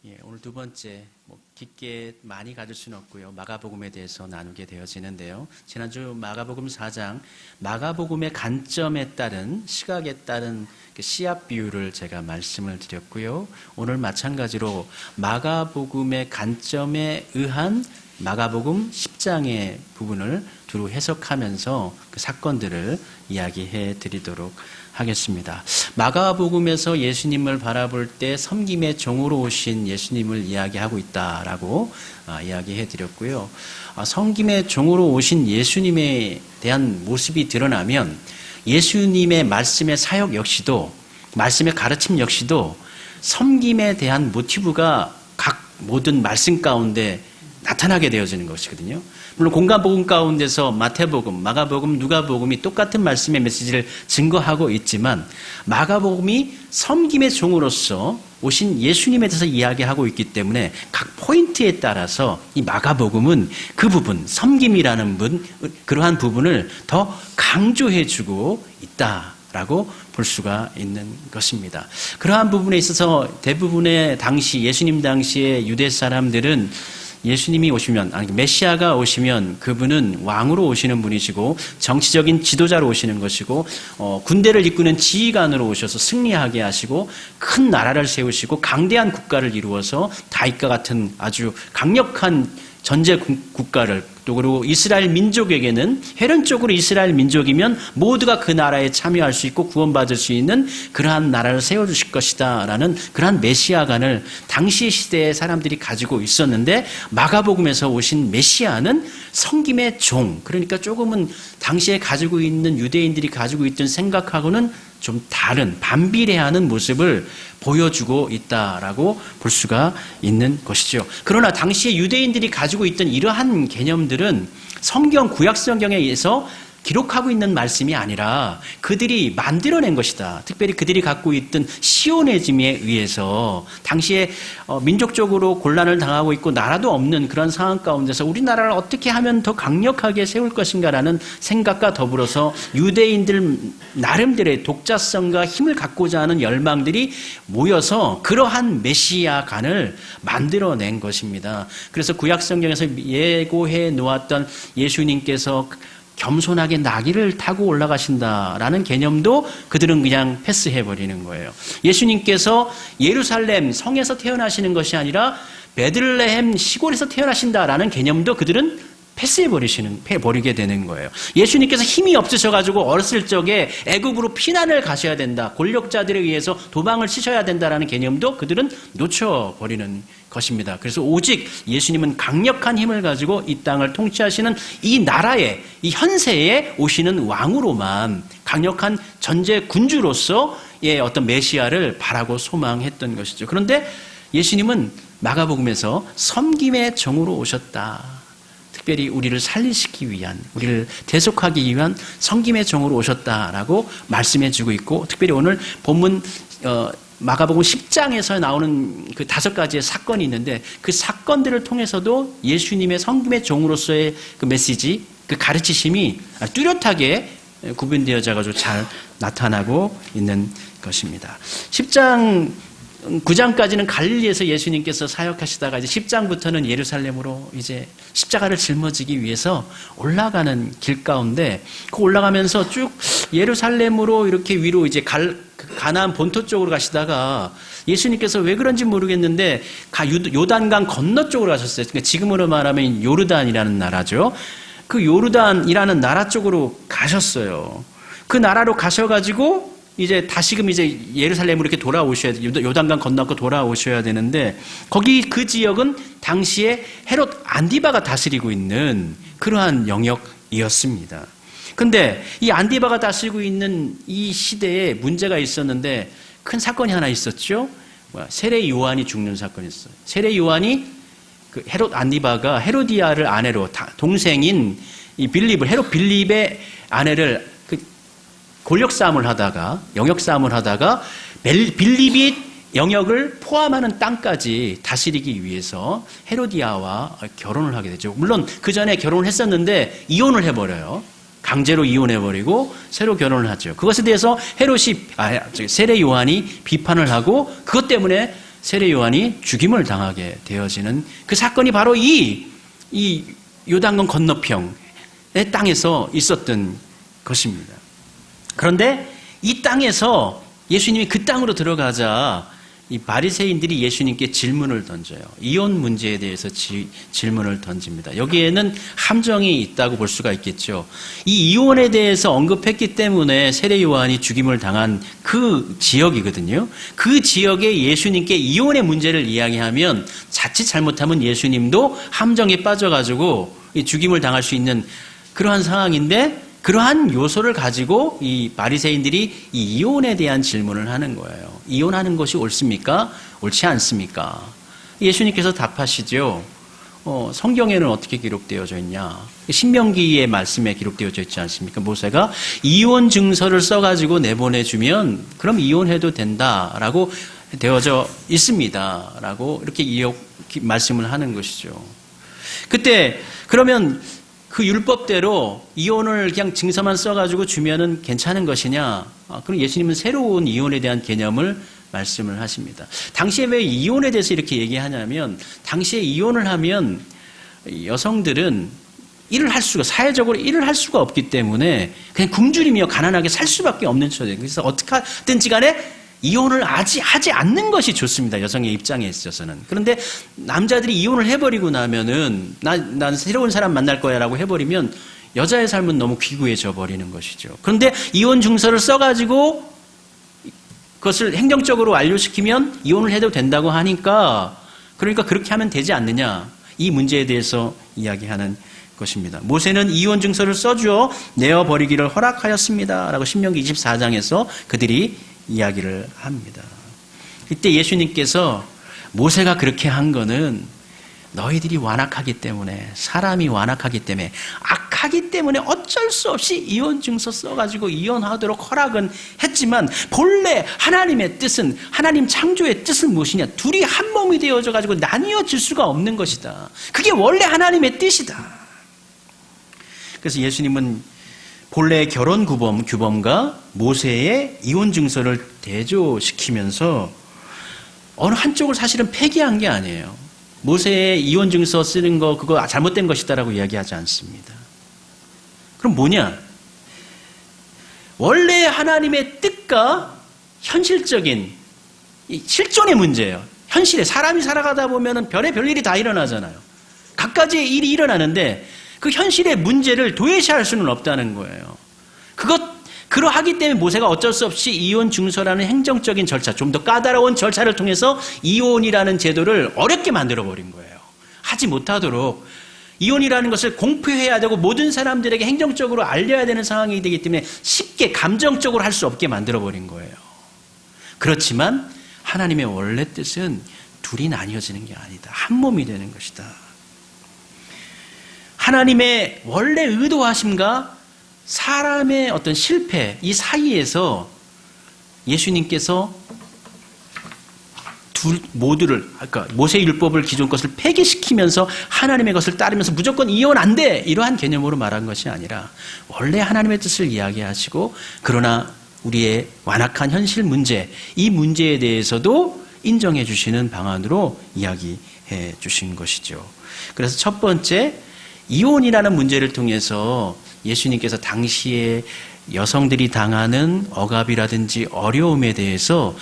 오늘 두 번째, 깊게 많이 가질 수는 없고요. 마가복음에 대해서 나누게 되어지는데요. 지난주 마가복음 4장, 마가복음의 관점에 따른, 시각에 따른 그 씨앗 비유를 제가 말씀을 드렸고요. 오늘 마찬가지로 마가복음의 관점에 의한 마가복음 10장의 부분을 두루 해석하면서 그 사건들을 이야기해 드리도록 하겠습니다. 마가복음에서 예수님을 바라볼 때 섬김의 종으로 오신 예수님을 이야기하고 있다라고 이야기해 드렸고요. 섬김의 종으로 오신 예수님에 대한 모습이 드러나면 예수님의 말씀의 사역 역시도, 말씀의 가르침 역시도 섬김에 대한 모티브가 각 모든 말씀 가운데 나타나게 되어지는 것이거든요. 물론 공간복음 가운데서 마태복음, 마가복음, 누가복음이 똑같은 말씀의 메시지를 증거하고 있지만 마가복음이 섬김의 종으로서 오신 예수님에 대해서 이야기하고 있기 때문에 각 포인트에 따라서 이 마가복음은 그 부분, 섬김이라는 그러한 부분을 더 강조해주고 있다라고 볼 수가 있는 것입니다. 그러한 부분에 있어서 대부분의 당시, 예수님 당시의 유대 사람들은 예수님이 오시면, 메시아가 오시면 그분은 왕으로 오시는 분이시고 정치적인 지도자로 오시는 것이고 군대를 이끄는 지휘관으로 오셔서 승리하게 하시고 큰 나라를 세우시고 강대한 국가를 이루어서 다윗과 같은 아주 강력한 전제 국가를, 또 그리고 이스라엘 민족에게는 혈연적으로 이스라엘 민족이면 모두가 그 나라에 참여할 수 있고 구원받을 수 있는 그러한 나라를 세워주실 것이다 라는 그러한 메시아관을 당시 시대의 사람들이 가지고 있었는데 마가복음에서 오신 메시아는 섬김의 종, 그러니까 조금은 당시에 가지고 있는 유대인들이 가지고 있던 생각하고는 좀 다른, 반비례하는 모습을 보여주고 있다라고 볼 수가 있는 것이죠. 그러나 당시에 유대인들이 가지고 있던 이러한 개념들은 성경, 구약성경에 의해서 기록하고 있는 말씀이 아니라 그들이 만들어낸 것이다. 특별히 그들이 갖고 있던 시오네즘에 의해서 당시에 민족적으로 곤란을 당하고 있고 나라도 없는 그런 상황 가운데서 우리나라를 어떻게 하면 더 강력하게 세울 것인가라는 생각과 더불어서 유대인들 나름대로의 독자성과 힘을 갖고자 하는 열망들이 모여서 그러한 메시아관을 만들어낸 것입니다. 그래서 구약성경에서 예고해 놓았던 예수님께서 겸손하게 나귀를 타고 올라가신다라는 개념도 그들은 그냥 패스해버리는 거예요. 예수님께서 예루살렘 성에서 태어나시는 것이 아니라 베들레헴 시골에서 태어나신다라는 개념도 그들은 패스해버리게 되는 거예요. 예수님께서 힘이 없으셔가지고 어렸을 적에 애굽으로 피난을 가셔야 된다, 권력자들에 의해서 도망을 치셔야 된다라는 개념도 그들은 놓쳐버리는 것입니다. 그래서 오직 예수님은 강력한 힘을 가지고 이 땅을 통치하시는 이 나라에, 이 현세에 오시는 왕으로만 강력한 전제 군주로서의 어떤 메시아를 바라고 소망했던 것이죠. 그런데 예수님은 마가복음에서 섬김의 종으로 오셨다. 특별히 우리를 살리시기 위한, 우리를 대속하기 위한 섬김의 종으로 오셨다라고 말씀해주고 있고, 특별히 오늘 본문 마가복음 10장에서 나오는 그 5가지의 사건이 있는데 그 사건들을 통해서도 예수님의 섬김의 종으로서의 그 메시지, 그 가르치심이 뚜렷하게 구분되어져가지고 잘 나타나고 있는 것입니다. 10장 9장까지는 갈릴리에서 예수님께서 사역하시다가 이제 10장부터는 예루살렘으로 이제 십자가를 짊어지기 위해서 올라가는 길 가운데 그 올라가면서 쭉 예루살렘으로 이렇게 위로 이제 가나안 본토 쪽으로 가시다가 예수님께서 왜 그런지 모르겠는데 요단강 건너 쪽으로 가셨어요. 그러니까 지금으로 말하면 요르단이라는 나라죠. 그 요르단이라는 나라 쪽으로 가셨어요. 그 나라로 가셔가지고 이제 다시금 이제 예루살렘으로 이렇게 돌아오셔야 돼요. 요단강 건너고 돌아오셔야 되는데 거기 그 지역은 당시에 헤롯 안디바가 다스리고 있는 그러한 영역이었습니다. 근데 이 안디바가 다스리고 있는 이 시대에 문제가 있었는데 큰 사건이 하나 있었죠. 세례 요한이 죽는 사건이 있어요. 세례 요한이 그 헤롯 안디바가 헤로디아를 아내로 동생인 이 헤롯 빌립의 아내를 권력 싸움을 하다가, 영역 싸움을 하다가 빌립이 영역을 포함하는 땅까지 다스리기 위해서 헤로디아와 결혼을 하게 되죠. 물론 그 전에 결혼을 했었는데 이혼을 해버려요. 강제로 이혼해버리고 새로 결혼을 하죠. 그것에 대해서 세례 요한이 비판을 하고 그것 때문에 세례 요한이 죽임을 당하게 되어지는 그 사건이 바로 이 요단강 건너편의 땅에서 있었던 것입니다. 그런데 이 땅에서 예수님이 그 땅으로 들어가자 이 바리새인들이 예수님께 질문을 던져요. 이혼 문제에 대해서 질문을 던집니다. 여기에는 함정이 있다고 볼 수가 있겠죠. 이 이혼에 대해서 언급했기 때문에 세례 요한이 죽임을 당한 그 지역이거든요. 그 지역에 예수님께 이혼의 문제를 이야기하면 자칫 잘못하면 예수님도 함정에 빠져가지고 죽임을 당할 수 있는 그러한 상황인데, 그러한 요소를 가지고 이 바리새인들이 이 이혼에 대한 질문을 하는 거예요. 이혼하는 것이 옳습니까? 옳지 않습니까? 예수님께서 답하시죠. 성경에는 어떻게 기록되어져 있냐? 신명기의 말씀에 기록되어져 있지 않습니까? 모세가 이혼 증서를 써가지고 내보내주면 그럼 이혼해도 된다라고 되어져 있습니다. 라고 이렇게 말씀을 하는 것이죠. 그때 그러면 그 율법대로 이혼을 그냥 증서만 써가지고 주면은 괜찮은 것이냐? 그럼 예수님은 새로운 이혼에 대한 개념을 말씀을 하십니다. 당시에 왜 이혼에 대해서 이렇게 얘기하냐면, 당시에 이혼을 하면 여성들은 사회적으로 일을 할 수가 없기 때문에 그냥 굶주리며 가난하게 살 수밖에 없는 처지예요. 그래서 어떻게 하든지 간에 이혼을 하지 않는 것이 좋습니다. 여성의 입장에 있어서는. 그런데 남자들이 이혼을 해버리고 나면은 난 새로운 사람 만날 거야 라고 해버리면 여자의 삶은 너무 귀구해져 버리는 것이죠. 그런데 이혼 증서를 써가지고 그것을 행정적으로 완료시키면 이혼을 해도 된다고 하니까, 그러니까 그렇게 하면 되지 않느냐, 이 문제에 대해서 이야기하는 것입니다. 모세는 이혼 증서를 써주어 내어버리기를 허락하였습니다 라고 신명기 24장에서 그들이 이야기를 합니다. 이때 예수님께서 모세가 그렇게 한 거는 너희들이 완악하기 때문에, 사람이 완악하기 때문에, 악하기 때문에 어쩔 수 없이 이혼 증서 써가지고 이혼하도록 허락은 했지만, 본래 하나님의 뜻은, 하나님 창조의 뜻은 무엇이냐? 둘이 한 몸이 되어져 가지고 나뉘어질 수가 없는 것이다. 그게 원래 하나님의 뜻이다. 그래서 예수님은 본래의 결혼 규범과 모세의 이혼 증서를 대조시키면서 어느 한쪽을 사실은 폐기한 게 아니에요. 모세의 이혼 증서 쓰는 거 그거 잘못된 것이다라고 이야기하지 않습니다. 그럼 뭐냐? 원래 하나님의 뜻과 현실적인 실존의 문제예요. 현실에 사람이 살아가다 보면 별일이 다 일어나잖아요. 갖가지의 일이 일어나는데 그 현실의 문제를 도외시할 수는 없다는 거예요. 그러하기 때문에 모세가 어쩔 수 없이 이혼 증서라는 행정적인 절차, 좀 더 까다로운 절차를 통해서 이혼이라는 제도를 어렵게 만들어버린 거예요. 하지 못하도록 이혼이라는 것을 공표해야 되고 모든 사람들에게 행정적으로 알려야 되는 상황이 되기 때문에 쉽게 감정적으로 할 수 없게 만들어버린 거예요. 그렇지만 하나님의 원래 뜻은 둘이 나뉘어지는 게 아니다. 한 몸이 되는 것이다. 하나님의 원래 의도하심과 사람의 어떤 실패, 이 사이에서 예수님께서 모두를, 그러니까 모세 율법을 기존 것을 폐기시키면서 하나님의 것을 따르면서 무조건 이혼 안 돼! 이러한 개념으로 말한 것이 아니라 원래 하나님의 뜻을 이야기하시고, 그러나 우리의 완악한 현실 문제, 이 문제에 대해서도 인정해 주시는 방안으로 이야기해 주신 것이죠. 그래서 첫 번째, 이혼이라는 문제를 통해서 예수님께서 당시에 여성들이 당하는 억압이라든지 어려움에 대해서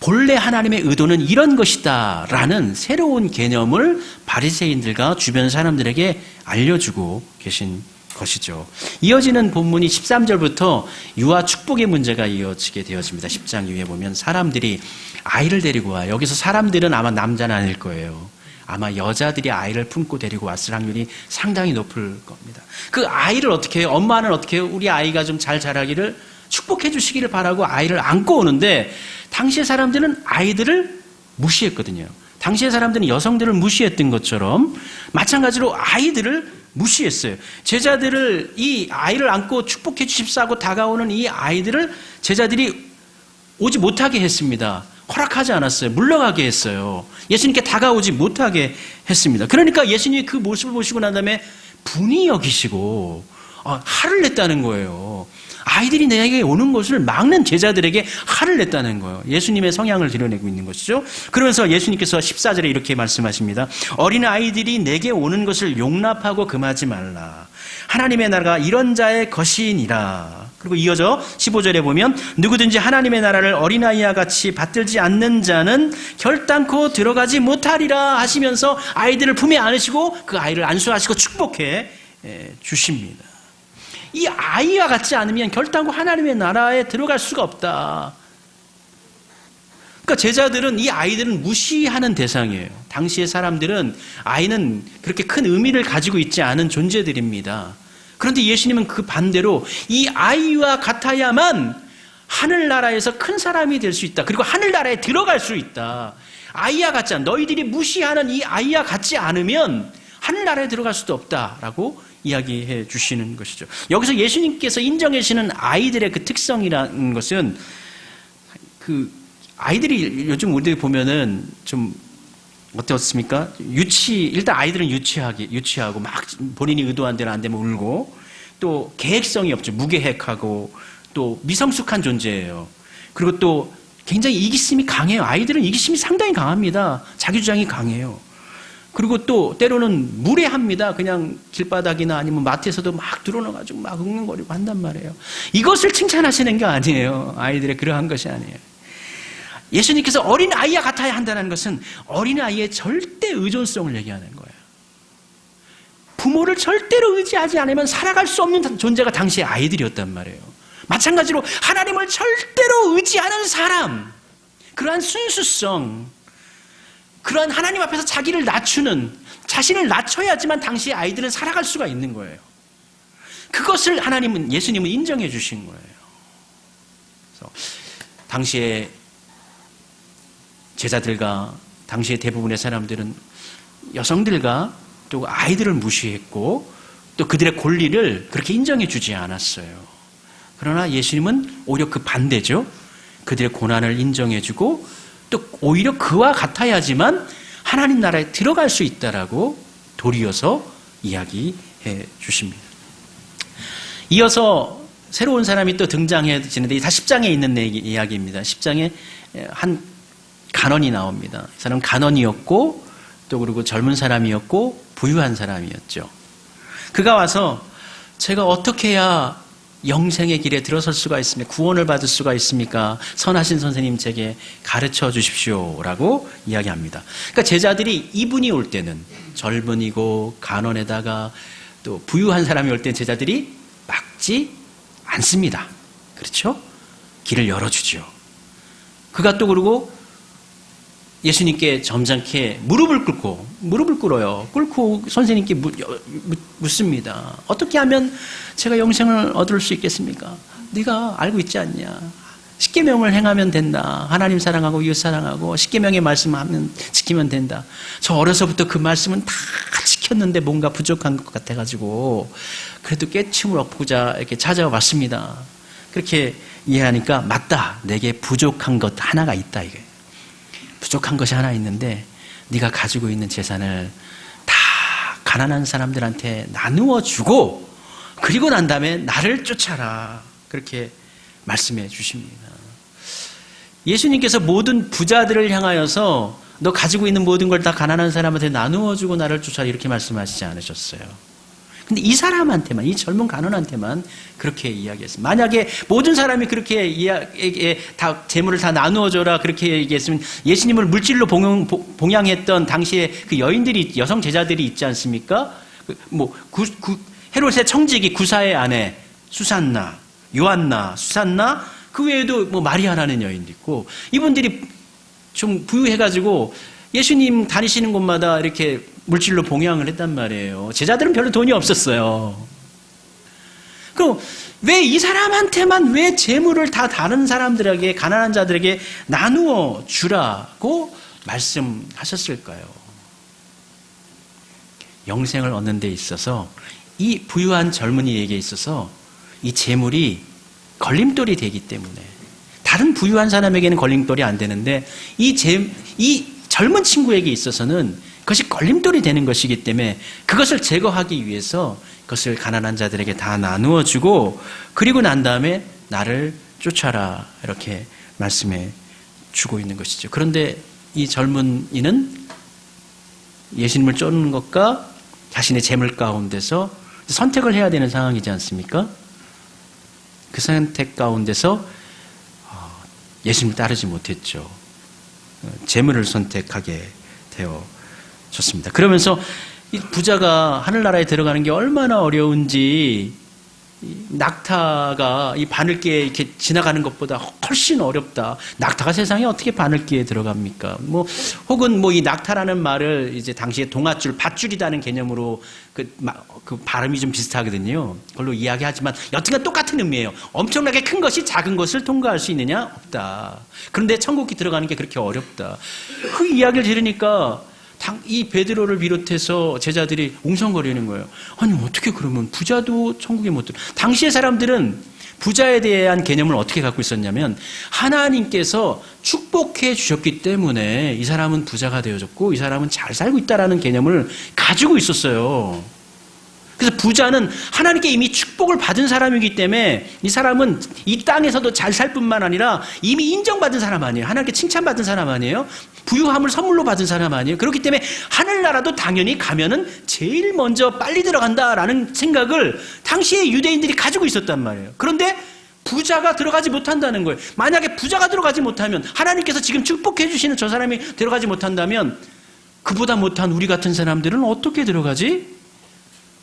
본래 하나님의 의도는 이런 것이다 라는 새로운 개념을 바리새인들과 주변 사람들에게 알려주고 계신 것이죠. 이어지는 본문이 13절부터 유아 축복의 문제가 이어지게 되어집니다. 10장 위에 보면 사람들이 아이를 데리고 와. 여기서 사람들은 아마 남자는 아닐 거예요. 아마 여자들이 아이를 품고 데리고 왔을 확률이 상당히 높을 겁니다. 그 아이를 어떻게 해요? 엄마는 어떻게 해요? 우리 아이가 좀 잘 자라기를 축복해 주시기를 바라고 아이를 안고 오는데, 당시의 사람들은 아이들을 무시했거든요. 당시의 사람들은 여성들을 무시했던 것처럼 마찬가지로 아이들을 무시했어요. 제자들을, 이 아이를 안고 축복해 주십사 하고 다가오는 이 아이들을 제자들이 오지 못하게 했습니다. 허락하지 않았어요. 물러가게 했어요. 예수님께 다가오지 못하게 했습니다. 그러니까 예수님이 그 모습을 보시고 난 다음에 분이 여기시고, 화를 냈다는 거예요. 아이들이 내게 오는 것을 막는 제자들에게 화를 냈다는 거예요. 예수님의 성향을 드러내고 있는 것이죠. 그러면서 예수님께서 14절에 이렇게 말씀하십니다. 어린 아이들이 내게 오는 것을 용납하고 금하지 말라. 하나님의 나라가 이런 자의 것이니라. 그리고 이어져 15절에 보면 누구든지 하나님의 나라를 어린아이와 같이 받들지 않는 자는 결단코 들어가지 못하리라 하시면서 아이들을 품에 안으시고 그 아이를 안수하시고 축복해 주십니다. 이 아이와 같지 않으면 결단코 하나님의 나라에 들어갈 수가 없다. 그러니까 제자들은 이 아이들은 무시하는 대상이에요. 당시의 사람들은 아이는 그렇게 큰 의미를 가지고 있지 않은 존재들입니다. 그런데 예수님은 그 반대로 이 아이와 같아야만 하늘나라에서 큰 사람이 될 수 있다. 그리고 하늘나라에 들어갈 수 있다. 아이와 같지 않아. 너희들이 무시하는 이 아이와 같지 않으면 하늘나라에 들어갈 수도 없다라고 이야기해 주시는 것이죠. 여기서 예수님께서 인정해 주시는 아이들의 그 특성이라는 것은 그 아이들이 요즘 우리들 보면은 좀 어떻습니까? 일단 아이들은 유치하고 막 본인이 의도한 대로 안 되면 울고 또 계획성이 없죠. 무계획하고 또 미성숙한 존재예요. 그리고 또 굉장히 이기심이 강해요. 아이들은 이기심이 상당히 강합니다. 자기 주장이 강해요. 그리고 또 때로는 무례합니다. 그냥 길바닥이나 아니면 마트에서도 막 드러나가지고 막 웅웅거리고 한단 말이에요. 이것을 칭찬하시는 게 아니에요. 아이들의 그러한 것이 아니에요. 예수님께서 어린아이와 같아야 한다는 것은 어린아이의 절대 의존성을 얘기하는 거예요. 부모를 절대로 의지하지 않으면 살아갈 수 없는 존재가 당시의 아이들이었단 말이에요. 마찬가지로 하나님을 절대로 의지하는 사람, 그러한 순수성, 그러한 하나님 앞에서 자기를 낮추는, 자신을 낮춰야지만 당시의 아이들은 살아갈 수가 있는 거예요. 그것을 예수님은 인정해 주신 거예요. 그래서 당시에 제자들과 당시의 대부분의 사람들은 여성들과 또 아이들을 무시했고 또 그들의 권리를 그렇게 인정해 주지 않았어요. 그러나 예수님은 오히려 그 반대죠. 그들의 고난을 인정해 주고 또 오히려 그와 같아야지만 하나님 나라에 들어갈 수 있다라고 도리어서 이야기해 주십니다. 이어서 새로운 사람이 또 등장해지는데 다 10장에 있는 이야기입니다. 10장에 한 간원이 나옵니다. 이 사람은 간원이었고 또 그리고 젊은 사람이었고 부유한 사람이었죠. 그가 와서 제가 어떻게 해야 영생의 길에 들어설 수가 있습니까? 구원을 받을 수가 있습니까? 선하신 선생님 제게 가르쳐 주십시오라고 이야기합니다. 그러니까 제자들이 이분이 올 때는 젊은이고 간원에다가 또 부유한 사람이 올 때는 제자들이 막지 않습니다. 그렇죠? 길을 열어주죠. 그가 또 그러고 예수님께 점잖게 무릎을 꿇어요. 꿇고 선생님께 묻습니다. 어떻게 하면 제가 영생을 얻을 수 있겠습니까? 네가 알고 있지 않냐? 십계명을 행하면 된다. 하나님 사랑하고 이웃 사랑하고 십계명의 말씀하면 지키면 된다. 저 어려서부터 그 말씀은 다 지켰는데 뭔가 부족한 것 같아가지고 그래도 깨침을 얻고자 이렇게 찾아와 봤습니다. 그렇게 이해하니까 맞다. 내게 부족한 것 하나가 있다 이게. 부족한 것이 하나 있는데 네가 가지고 있는 재산을 다 가난한 사람들한테 나누어 주고 그리고 난 다음에 나를 쫓아라. 그렇게 말씀해 주십니다. 예수님께서 모든 부자들을 향하여서 너 가지고 있는 모든 걸 다 가난한 사람한테 나누어 주고 나를 쫓아라 이렇게 말씀하시지 않으셨어요. 근데 이 사람한테만, 이 젊은 간원한테만 그렇게 이야기했습니다. 만약에 모든 사람이 그렇게 다 재물을 다 나누어줘라 그렇게 얘기했으면 예수님을 물질로 봉양했던 당시에 그 여인들이, 여성 제자들이 있지 않습니까? 헤롯의 청지기 구사의 아내 수산나, 요한나, 수산나, 그 외에도 마리아라는 여인도 있고 이분들이 좀 부유해가지고 예수님 다니시는 곳마다 이렇게 물질로 봉양을 했단 말이에요. 제자들은 별로 돈이 없었어요. 그럼 왜 이 사람한테만 왜 재물을 다 다른 사람들에게, 가난한 자들에게 나누어 주라고 말씀하셨을까요? 영생을 얻는 데 있어서 이 부유한 젊은이에게 있어서 이 재물이 걸림돌이 되기 때문에, 다른 부유한 사람에게는 걸림돌이 안 되는데 이 젊은 친구에게 있어서는 그것이 걸림돌이 되는 것이기 때문에 그것을 제거하기 위해서 그것을 가난한 자들에게 다 나누어 주고 그리고 난 다음에 나를 쫓아라 이렇게 말씀해 주고 있는 것이죠. 그런데 이 젊은이는 예수님을 쫓는 것과 자신의 재물 가운데서 선택을 해야 되는 상황이지 않습니까? 그 선택 가운데서 예수님을 따르지 못했죠. 재물을 선택하게 되어졌습니다. 그러면서 이 부자가 하늘나라에 들어가는 게 얼마나 어려운지 낙타가 이 바늘기에 이렇게 지나가는 것보다 훨씬 어렵다. 낙타가 세상에 어떻게 바늘기에 들어갑니까? 혹은 이 낙타라는 말을 이제 당시에 동아줄, 밧줄이라는 개념으로 그 발음이 좀 비슷하거든요. 그걸로 이야기하지만 여튼간 똑같은 의미예요. 엄청나게 큰 것이 작은 것을 통과할 수 있느냐? 없다. 그런데 천국에 들어가는 게 그렇게 어렵다. 그 이야기를 들으니까 이 베드로를 비롯해서 제자들이 웅성거리는 거예요. 아니 어떻게 그러면 부자도 천국에 못 들어. 당시의 사람들은 부자에 대한 개념을 어떻게 갖고 있었냐면 하나님께서 축복해 주셨기 때문에 이 사람은 부자가 되어졌고 이 사람은 잘 살고 있다라는 개념을 가지고 있었어요. 그래서 부자는 하나님께 이미 축복을 받은 사람이기 때문에 이 사람은 이 땅에서도 잘 살 뿐만 아니라 이미 인정받은 사람 아니에요. 하나님께 칭찬받은 사람 아니에요. 부유함을 선물로 받은 사람 아니에요. 그렇기 때문에 하늘나라도 당연히 가면은 제일 먼저 빨리 들어간다라는 생각을 당시에 유대인들이 가지고 있었단 말이에요. 그런데 부자가 들어가지 못한다는 거예요. 만약에 부자가 들어가지 못하면 하나님께서 지금 축복해 주시는 저 사람이 들어가지 못한다면 그보다 못한 우리 같은 사람들은 어떻게 들어가지?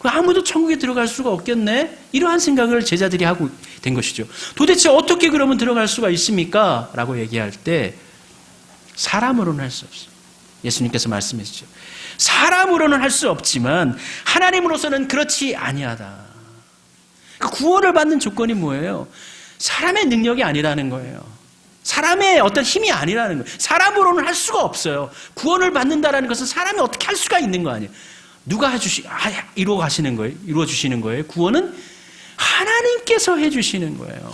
아무도 천국에 들어갈 수가 없겠네? 이러한 생각을 제자들이 하고 된 것이죠. 도대체 어떻게 그러면 들어갈 수가 있습니까? 라고 얘기할 때 사람으로는 할 수 없어요. 예수님께서 말씀해 주죠. 사람으로는 할 수 없지만 하나님으로서는 그렇지 아니하다. 구원을 받는 조건이 뭐예요? 사람의 능력이 아니라는 거예요. 사람의 어떤 힘이 아니라는 거예요. 사람으로는 할 수가 없어요. 구원을 받는다라는 것은 사람이 어떻게 할 수가 있는 거 아니에요. 누가 이루어 주시는 거예요? 구원은 하나님께서 해주시는 거예요.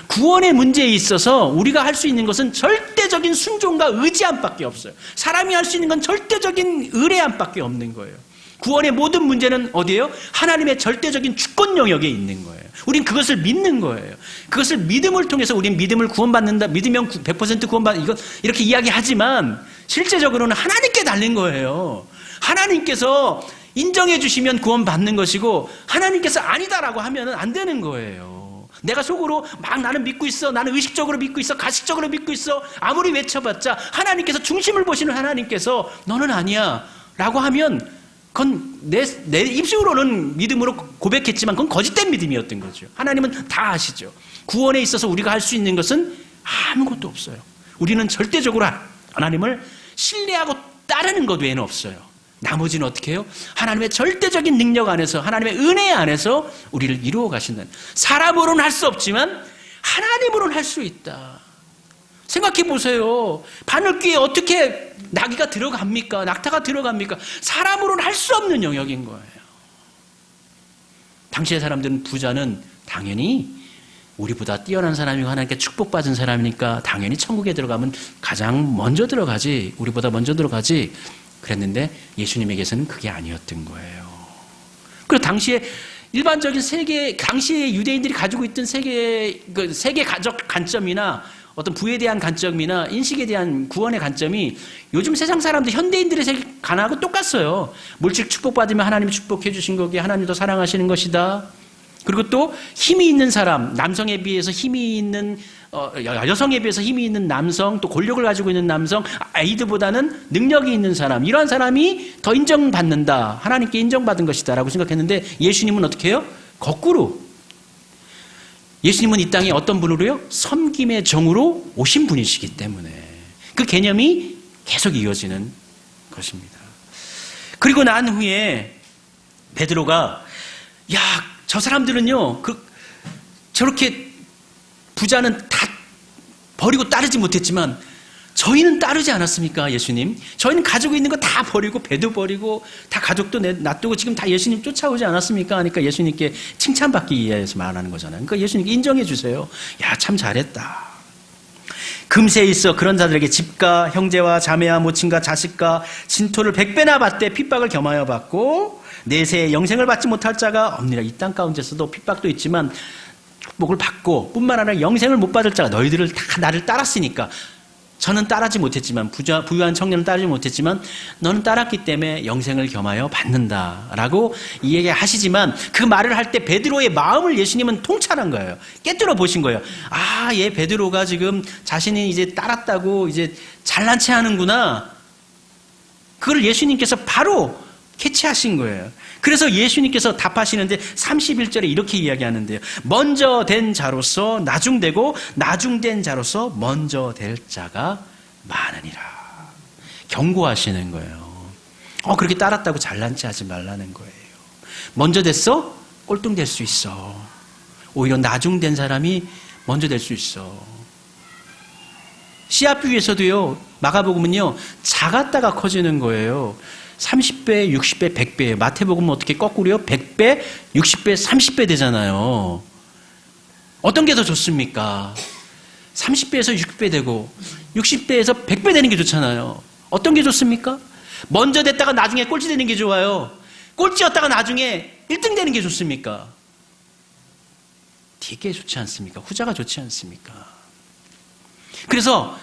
구원의 문제에 있어서 우리가 할 수 있는 것은 절대적인 순종과 의지함밖에 없어요. 사람이 할 수 있는 건 절대적인 의뢰함밖에 없는 거예요. 구원의 모든 문제는 어디예요? 하나님의 절대적인 주권 영역에 있는 거예요. 우린 그것을 믿는 거예요. 그것을 믿음을 통해서 우린 믿음을 구원받는다. 믿으면 100% 구원받는다. 이렇게 이야기하지만 실제적으로는 하나님께 달린 거예요. 하나님께서 인정해 주시면 구원받는 것이고 하나님께서 아니다라고 하면 안 되는 거예요. 내가 속으로 막 나는 믿고 있어. 나는 의식적으로 믿고 있어. 가식적으로 믿고 있어. 아무리 외쳐봤자 하나님께서 중심을 보시는 하나님께서 너는 아니야 라고 하면 그건 내 입술로는 믿음으로 고백했지만 그건 거짓된 믿음이었던 거죠. 하나님은 다 아시죠. 구원에 있어서 우리가 할 수 있는 것은 아무것도 없어요. 우리는 절대적으로 하나님을 신뢰하고 따르는 것 외에는 없어요. 나머지는 어떻게 해요? 하나님의 절대적인 능력 안에서 하나님의 은혜 안에서 우리를 이루어 가신다는, 사람으로는 할 수 없지만 하나님으로는 할 수 있다. 생각해 보세요. 바늘귀에 어떻게 나귀가 들어갑니까? 낙타가 들어갑니까? 사람으로는 할 수 없는 영역인 거예요. 당시의 사람들은 부자는 당연히 우리보다 뛰어난 사람이고 하나님께 축복받은 사람이니까 당연히 천국에 들어가면 가장 먼저 들어가지, 우리보다 먼저 들어가지 그랬는데 예수님에게서는 그게 아니었던 거예요. 그리고 당시에 일반적인 당시에 유대인들이 가지고 있던 세계가적 관점이나 어떤 부에 대한 관점이나 인식에 대한 구원의 관점이 요즘 세상 사람들, 현대인들의 세계 관하고 똑같아요. 물질 축복받으면 하나님이 축복해 주신 거기에 하나님도 사랑하시는 것이다. 그리고 또 힘이 있는 사람, 남성에 비해서 힘이 있는 여성에 비해서 힘이 있는 남성, 또 권력을 가지고 있는 남성, 아이들보다는 능력이 있는 사람, 이러한 사람이 더 인정받는다. 하나님께 인정받은 것이다 라고 생각했는데 예수님은 어떻게 해요? 거꾸로. 예수님은 이 땅에 어떤 분으로요? 섬김의 정으로 오신 분이시기 때문에 그 개념이 계속 이어지는 것입니다. 그리고 난 후에 베드로가 저 사람들은요, 저렇게 부자는 다 버리고 따르지 못했지만 저희는 따르지 않았습니까, 예수님? 저희는 가지고 있는 거 다 버리고 배도 버리고 다 가족도 놔두고 지금 다 예수님 쫓아오지 않았습니까? 하니까 예수님께 칭찬받기 위해서 말하는 거잖아요. 그러니까 예수님께 인정해 주세요. 참 잘했다. 금세에 있어 그런 자들에게 집과 형제와 자매와 모친과 자식과 진토를 100배나 받되 핍박을 겸하여 받고 내세에 영생을 받지 못할 자가 없느니라. 이 땅 가운데서도 핍박도 있지만 축복을 받고 뿐만 아니라 영생을 못 받을 자가 너희들을 다 나를 따랐으니까 저는 따르지 못했지만 부유한 청년은 따르지 못했지만 너는 따랐기 때문에 영생을 겸하여 받는다라고 이야기하시지만 그 말을 할 때 베드로의 마음을 예수님은 통찰한 거예요. 깨뜨려 보신 거예요. 아, 얘 베드로가 지금 자신이 이제 따랐다고 이제 잘난 체 하는구나. 그걸 예수님께서 바로 캐치하신 거예요. 그래서 예수님께서 답하시는데 31절에 이렇게 이야기하는데요. 먼저 된 자로서 나중되고 나중된 자로서 먼저 될 자가 많으니라. 경고하시는 거예요. 그렇게 따랐다고 잘난 체 하지 말라는 거예요. 먼저 됐어? 꼴등될 수 있어. 오히려 나중된 사람이 먼저 될 수 있어. 씨앗 비유에서도요. 마가복음은요. 작았다가 커지는 거예요. 30배, 60배, 100배예요. 마태복음은 어떻게 거꾸로요? 100배, 60배, 30배 되잖아요. 어떤 게 더 좋습니까? 30배에서 60배 되고 60배에서 100배 되는 게 좋잖아요. 어떤 게 좋습니까? 먼저 됐다가 나중에 꼴찌 되는 게 좋아요. 꼴찌였다가 나중에 1등 되는 게 좋습니까? 뒤게 좋지 않습니까? 후자가 좋지 않습니까? 그래서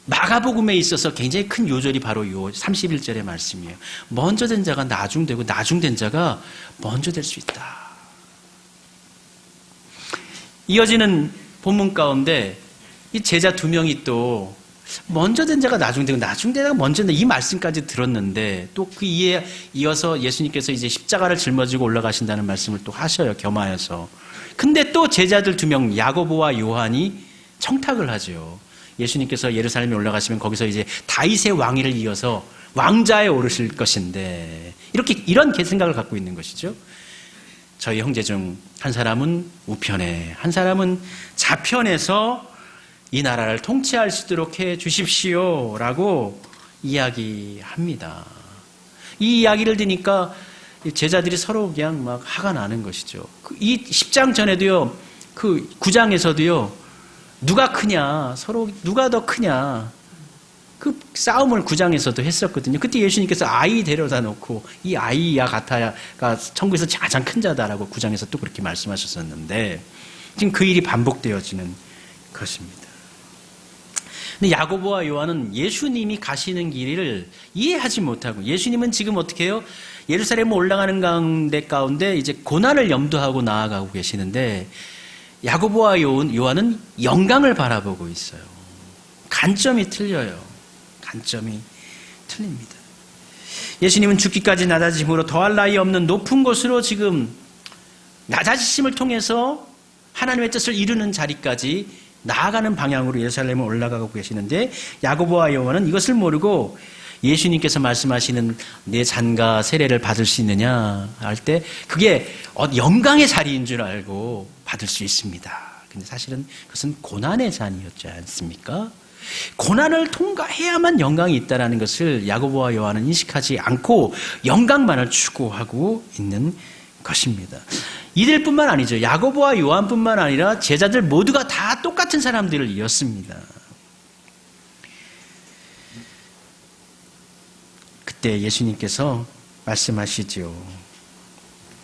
마가복음에 있어서 굉장히 큰 요절이 바로 요 31절의 말씀이에요. 먼저 된 자가 나중되고 나중된 자가 먼저 될 수 있다. 이어지는 본문 가운데 이 제자 2명이 또 먼저 된 자가 나중되고 나중된 자가 먼저 된다 이 말씀까지 들었는데 또 그 이에 이어서 예수님께서 이제 십자가를 짊어지고 올라가신다는 말씀을 또 하셔요. 겸하여서. 근데 또 제자들 2명 야고보와 요한이 청탁을 하죠. 예수님께서 예루살렘에 올라가시면 거기서 이제 다윗의 왕위를 이어서 왕자에 오르실 것인데 이런 생각을 갖고 있는 것이죠. 저희 형제 중 한 사람은 우편에 한 사람은 좌편에서 이 나라를 통치할 수 있도록 해 주십시오라고 이야기합니다. 이 이야기를 들으니까 제자들이 서로 그냥 막 화가 나는 것이죠. 이 10장 전에도요. 그 9장에서도요. 누가 크냐, 서로 누가 더 크냐, 그 싸움을 9장에서도 했었거든요. 그때 예수님께서 아이 데려다 놓고 이 아이야 같아가 천국에서 가장 큰 자다라고 9장에서 또 그렇게 말씀하셨었는데 지금 그 일이 반복되어지는 것입니다. 근데 야고보와 요한은 예수님이 가시는 길을 이해하지 못하고 예수님은 지금 어떻게 해요? 예루살렘 올라가는 가운데 이제 고난을 염두하고 나아가고 계시는데 야고보와 요한은 영광을 바라보고 있어요. 관점이 틀려요. 관점이 틀립니다. 예수님은 죽기까지 낮아지심으로 더할 나위 없는 높은 곳으로 지금 낮아지심을 통해서 하나님의 뜻을 이루는 자리까지 나아가는 방향으로 예루살렘에 올라가고 계시는데 야고보와 요한은 이것을 모르고 예수님께서 말씀하시는 내 잔과 세례를 받을 수 있느냐 할 때 그게 영광의 자리인 줄 알고 받을 수 있습니다. 근데 사실은 그것은 고난의 잔이었지 않습니까? 고난을 통과해야만 영광이 있다는 것을 야고보와 요한은 인식하지 않고 영광만을 추구하고 있는 것입니다. 이들뿐만 아니죠. 야고보와 요한뿐만 아니라 제자들 모두가 다 똑같은 사람들이었습니다. 그때 예수님께서 말씀하시죠.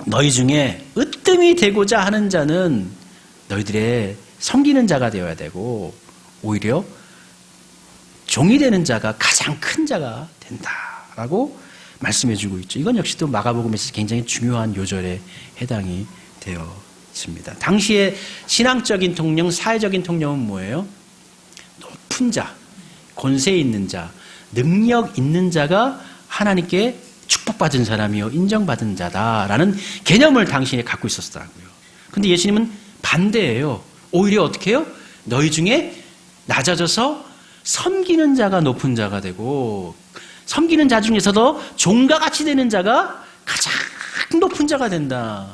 너희 중에 으뜸이 되고자 하는 자는 너희들의 섬기는 자가 되어야 되고 오히려 종이 되는 자가 가장 큰 자가 된다라고 말씀해주고 있죠. 이건 역시 또 마가복음에서 굉장히 중요한 요절에 해당이 되어집니다. 당시의 신앙적인 통념, 사회적인 통념은 뭐예요? 높은 자, 권세 있는 자, 능력 있는 자가 하나님께 축복받은 사람이요 인정받은 자다라는 개념을 당시에 갖고 있었다고요. 그런데 예수님은 반대예요. 오히려 어떻게 해요? 너희 중에 낮아져서 섬기는 자가 높은 자가 되고 섬기는 자 중에서도 종과 같이 되는 자가 가장 높은 자가 된다.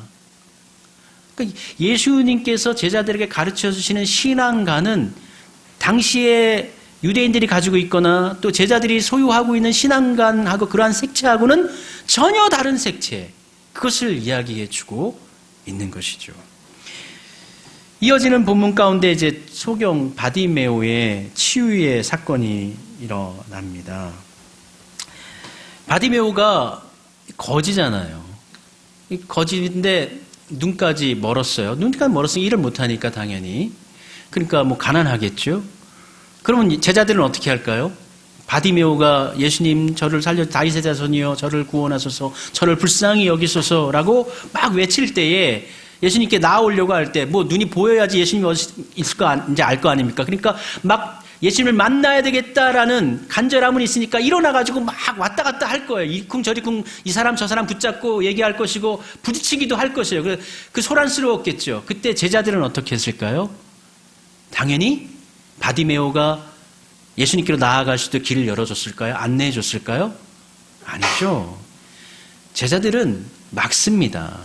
그러니까 예수님께서 제자들에게 가르쳐 주시는 신앙가는 당시에 유대인들이 가지고 있거나 또 제자들이 소유하고 있는 신앙관하고 그러한 색채하고는 전혀 다른 색채, 그것을 이야기해 주고 있는 것이죠. 이어지는 본문 가운데 이제 소경 바디메오의 치유의 사건이 일어납니다. 바디메오가 거지잖아요. 거지인데 눈까지 멀었어요. 눈까지 멀었으니 일을 못하니까 당연히. 그러니까 뭐 가난하겠죠. 그러면 제자들은 어떻게 할까요? 바디메오가 예수님 저를 살려 다윗의 자손이여 저를 구원하소서 저를 불쌍히 여기소서라고 막 외칠 때에 예수님께 나아오려고 할 때 뭐 눈이 보여야지 예수님이 어디 있을까 이제 알 거 아닙니까? 그러니까 막 예수님을 만나야 되겠다라는 간절함은 있으니까 일어나가지고 막 왔다 갔다 할 거예요. 이쿵 저리쿵 이 사람 저 사람 붙잡고 얘기할 것이고 부딪히기도 할 것이에요. 그 소란스러웠겠죠. 그때 제자들은 어떻게 했을까요? 당연히 바디메오가 예수님께로 나아갈 수도 길을 열어줬을까요? 안내해 줬을까요? 아니죠. 제자들은 막습니다.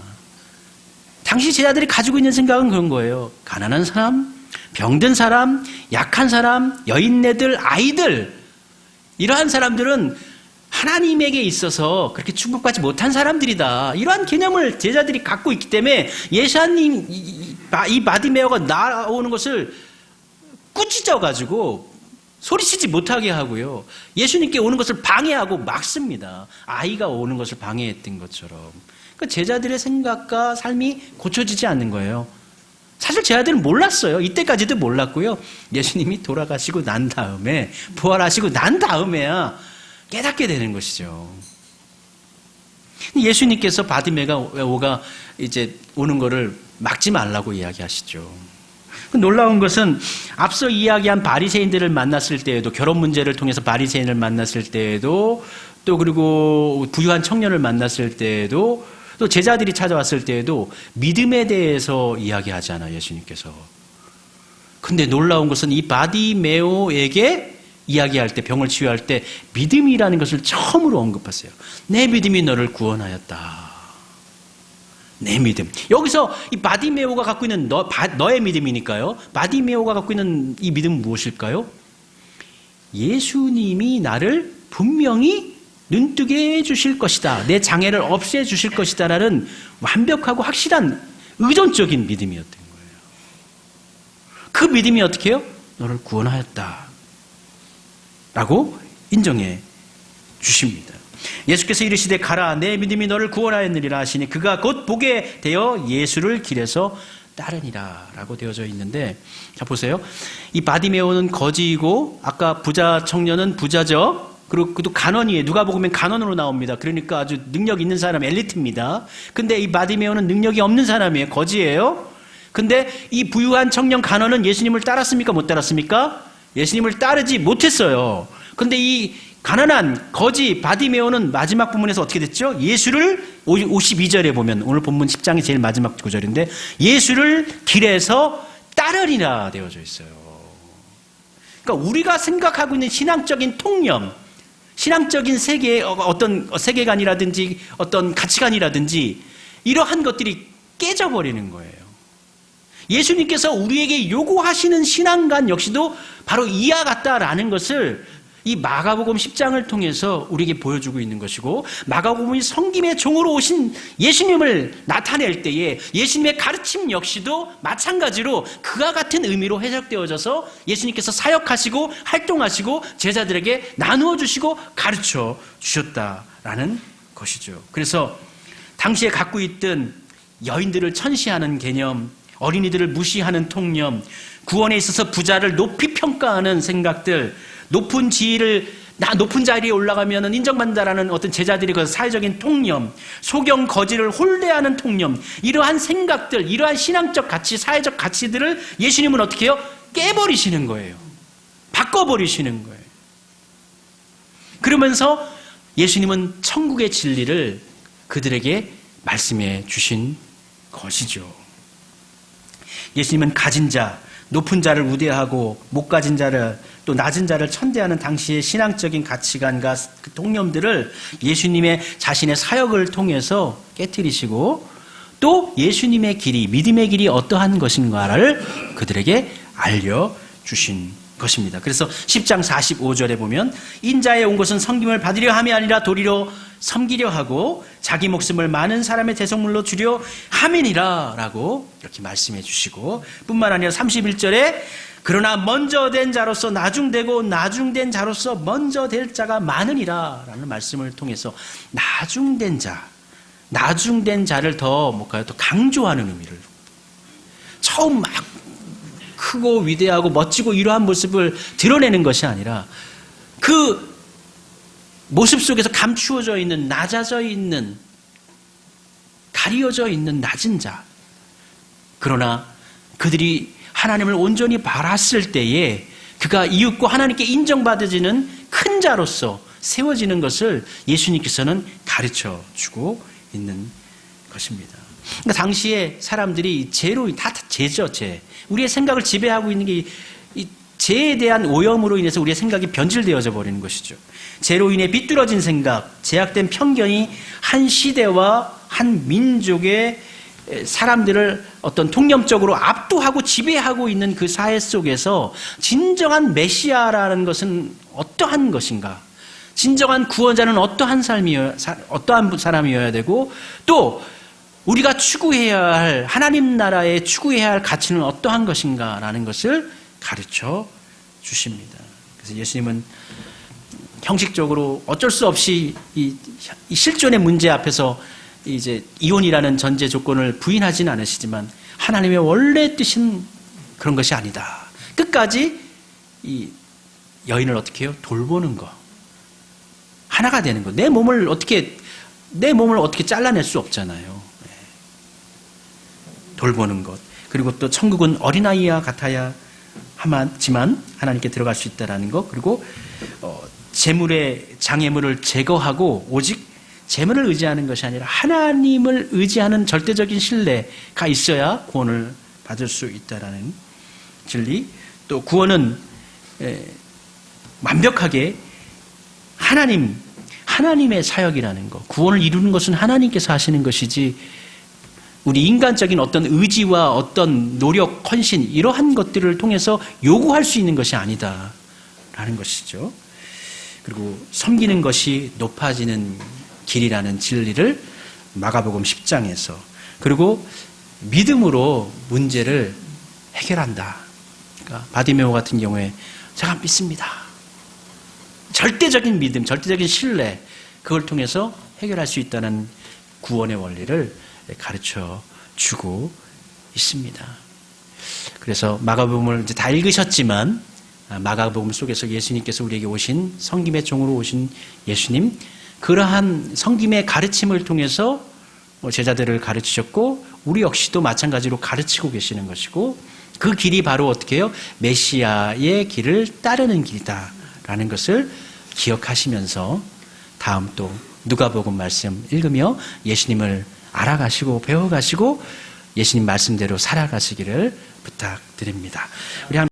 당시 제자들이 가지고 있는 생각은 그런 거예요. 가난한 사람, 병든 사람, 약한 사람, 여인네들, 아이들 이러한 사람들은 하나님에게 있어서 그렇게 축복받지 못한 사람들이다. 이러한 개념을 제자들이 갖고 있기 때문에 예수님 이 바디메오가 나오는 것을 꾸짖어가지고 소리치지 못하게 하고요. 예수님께 오는 것을 방해하고 막습니다. 아이가 오는 것을 방해했던 것처럼. 그러니까 제자들의 생각과 삶이 고쳐지지 않는 거예요. 사실 제자들은 몰랐어요. 이때까지도 몰랐고요. 예수님이 돌아가시고 난 다음에 부활하시고 난 다음에야 깨닫게 되는 것이죠. 예수님께서 바디메오가 이제 오는 거를 막지 말라고 이야기하시죠. 놀라운 것은 앞서 이야기한 바리새인들을 만났을 때에도 결혼 문제를 통해서 바리새인을 만났을 때에도 또 그리고 부유한 청년을 만났을 때에도 또 제자들이 찾아왔을 때에도 믿음에 대해서 이야기하잖아요. 예수님께서. 근데 놀라운 것은 이 바디메오에게 이야기할 때 병을 치유할 때 믿음이라는 것을 처음으로 언급하세요. 내 믿음이 너를 구원하였다. 내 믿음. 여기서 이 바디메오가 갖고 있는 너의 믿음이니까요. 바디메오가 갖고 있는 이 믿음은 무엇일까요? 예수님이 나를 분명히 눈뜨게 해주실 것이다. 내 장애를 없애주실 것이다. 라는 완벽하고 확실한 의존적인 믿음이었던 거예요. 그 믿음이 어떻게 해요? 너를 구원하였다. 라고 인정해 주십니다. 예수께서 이르시되 가라 내 믿음이 너를 구원하였느니라 하시니 그가 곧 보게 되어 예수를 길에서 따르니라 라고 되어져 있는데 자 보세요. 이 바디메오는 거지이고 아까 부자 청년은 부자죠. 그리고 또 간원이에요. 누가복음엔 간원으로 나옵니다. 그러니까 아주 능력 있는 사람 엘리트입니다. 근데 이 바디메오는 능력이 없는 사람이에요. 거지예요. 근데 이 부유한 청년 간원은 예수님을 따랐습니까? 못 따랐습니까? 예수님을 따르지 못했어요. 근데 이 가난한 거지 바디메오는 마지막 부분에서 어떻게 됐죠? 예수를 52절에 보면 오늘 본문 10장의 제일 마지막 구절인데 예수를 길에서 따르리라 되어져 있어요. 그러니까 우리가 생각하고 있는 신앙적인 통념, 신앙적인 세계의 어떤 세계관이라든지 어떤 가치관이라든지 이러한 것들이 깨져버리는 거예요. 예수님께서 우리에게 요구하시는 신앙관 역시도 바로 이와 같다라는 것을 이 마가복음 10장을 통해서 우리에게 보여주고 있는 것이고 마가복음이 성김의 종으로 오신 예수님을 나타낼 때에 예수님의 가르침 역시도 마찬가지로 그와 같은 의미로 해석되어져서 예수님께서 사역하시고 활동하시고 제자들에게 나누어 주시고 가르쳐 주셨다라는 것이죠. 그래서 당시에 갖고 있던 여인들을 천시하는 개념, 어린이들을 무시하는 통념, 구원에 있어서 부자를 높이 평가하는 생각들, 높은 자리에 올라가면 인정받는다라는 어떤 제자들의 그 사회적인 통념, 소경 거지를 홀대하는 통념, 이러한 생각들, 이러한 신앙적 가치, 사회적 가치들을 예수님은 어떻게 해요? 깨버리시는 거예요. 바꿔버리시는 거예요. 그러면서 예수님은 천국의 진리를 그들에게 말씀해 주신 것이죠. 예수님은 가진 자, 높은 자를 우대하고 못 가진 자를 또 낮은 자를 천대하는 당시의 신앙적인 가치관과 그 통념들을 예수님의 자신의 사역을 통해서 깨트리시고 또 예수님의 길이, 믿음의 길이 어떠한 것인가를 그들에게 알려주신 것입니다. 그래서 10장 45절에 보면 인자에 온 것은 섬김을 받으려 함이 아니라 도리로 섬기려 하고 자기 목숨을 많은 사람의 대속물로 주려 함이니라 라고 이렇게 말씀해 주시고, 뿐만 아니라 31절에 그러나 먼저 된 자로서 나중되고 나중된 자로서 먼저 될 자가 많으니라 라는 말씀을 통해서 나중된 자를 더 강조하는 의미를, 처음 막 크고 위대하고 멋지고 이러한 모습을 드러내는 것이 아니라 그 모습 속에서 감추어져 있는, 낮아져 있는, 가리어져 있는 낮은 자, 그러나 그들이 하나님을 온전히 바랐을 때에 그가 이웃과 하나님께 인정받아지는 큰 자로서 세워지는 것을 예수님께서는 가르쳐 주고 있는 것입니다. 그러니까 당시에 사람들이 죄로, 다 죄죠, 죄. 우리의 생각을 지배하고 있는 게 이 죄에 대한 오염으로 인해서 우리의 생각이 변질되어져 버리는 것이죠. 죄로 인해 비뚤어진 생각, 제약된 편견이 한 시대와 한 민족의 사람들을 어떤 통념적으로 압도하고 지배하고 있는 그 사회 속에서 진정한 메시아라는 것은 어떠한 것인가? 진정한 구원자는 어떠한 사람이어야 되고, 또 우리가 추구해야 할, 하나님 나라에 추구해야 할 가치는 어떠한 것인가라는 것을 가르쳐 주십니다. 그래서 예수님은 형식적으로 어쩔 수 없이 이 실존의 문제 앞에서 이제 이혼이라는 전제 조건을 부인하지는 않으시지만 하나님의 원래 뜻은 그런 것이 아니다. 끝까지 이 여인을 어떻게 해요? 돌보는 것. 하나가 되는 것. 내 몸을 어떻게 잘라낼 수 없잖아요. 돌보는 것. 그리고 또 천국은 어린아이와 같아야 하지만 하나님께 들어갈 수 있다는 것. 그리고 재물의 장애물을 제거하고 오직 재물을 의지하는 것이 아니라 하나님을 의지하는 절대적인 신뢰가 있어야 구원을 받을 수 있다는 진리. 또 구원은 완벽하게 하나님의 사역이라는 것. 구원을 이루는 것은 하나님께서 하시는 것이지 우리 인간적인 어떤 의지와 어떤 노력, 헌신 이러한 것들을 통해서 요구할 수 있는 것이 아니다라는 것이죠. 그리고 섬기는 것이 높아지는 길이라는 진리를 마가복음 10장에서, 그리고 믿음으로 문제를 해결한다. 그러니까 바디메오 같은 경우에 제가 믿습니다. 절대적인 믿음, 절대적인 신뢰, 그걸 통해서 해결할 수 있다는 구원의 원리를 가르쳐 주고 있습니다. 그래서 마가복음을 이제 다 읽으셨지만 마가복음 속에서 예수님께서 우리에게 오신, 성김의 종으로 오신 예수님, 그러한 성김의 가르침을 통해서 제자들을 가르치셨고 우리 역시도 마찬가지로 가르치고 계시는 것이고, 그 길이 바로 어떻게 해요? 메시아의 길을 따르는 길이다라는 것을 기억하시면서 다음 또 누가복음 말씀 읽으며 예수님을 알아가시고 배워가시고 예수님 말씀대로 살아가시기를 부탁드립니다. 우리